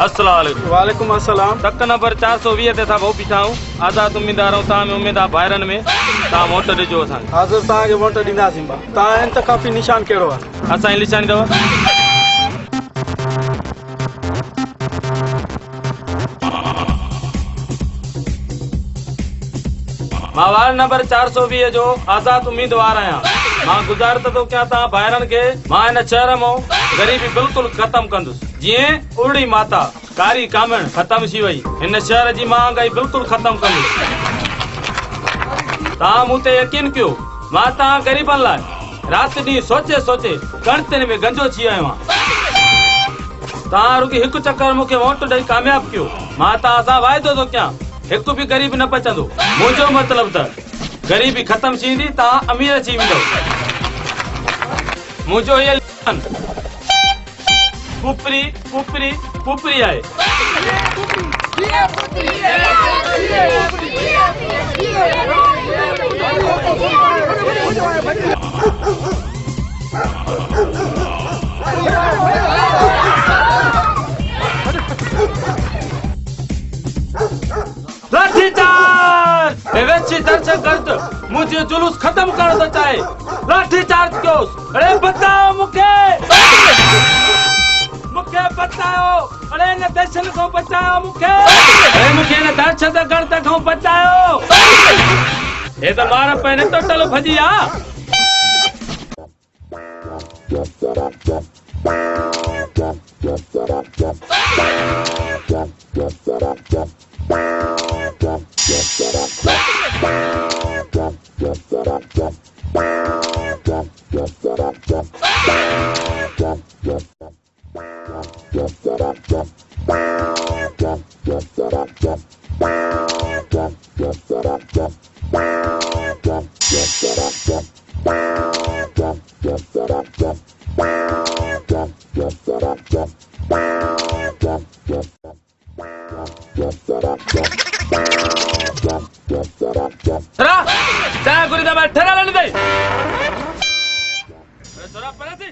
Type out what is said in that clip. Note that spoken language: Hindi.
अस्सलाम वालेकुम। वालेकुम अस्सलाम। तक नंबर 420 ते था भाऊ बीठा हूं। आज़ाद उम्मीदवार ता में उम्मीदवार भाइरन में ता वोट ॾिजो असां। हाज़िर ता के वोट ॾींदासीं बा। ता इंतखाबी निशान कहिड़ो आहे? असां जी निशानी दवा मां वार्ड नंबर 420 जो आज़ाद उम्मीदवार आहियां। मां गुज़ारिश थो कयां ता भाइरन के मां इन शहर में गरीबी बिल्कुल खत्म कंदुसि। जीअं उड़ी माता कारी कामण खत्म थी वई, इन शहर जी महांगाई बिल्कुल खत्म कंदुसि। तव्हां मूं ते यकीन कयो, मां तव्हां गरीबनि लाइ राति ॾींहुं सोचे सोचे गणतियुनि में गंजो थी आयो आहियां। तव्हां रुॻी हिकु चकर मूंखे वोट ॾेई कामयाब कयो। मां तव्हां सां वाइदो थो कयां, हिकु बि गरीब न बचंदो। मुंहिंजो मतिलबु त गरीबी खत्म थींदी, तव्हां अमीर थी वेंदव। मुंहिंजो इहो पुपरी पुपरी पुपरी आहे। मुझे जुलूस खत्म कर दो चाहे लाठी चार्ज क्यों? अरे बताओ मुझे बताओ। अरे न दर्शन को बचाओ मुझे। अरे मुझे न दर्शन गणत को बचाओ। ये तो मारा पहने तो टलो भजिया। ठरा गुरी दबा ठरा लेने दे। थोड़ा परे से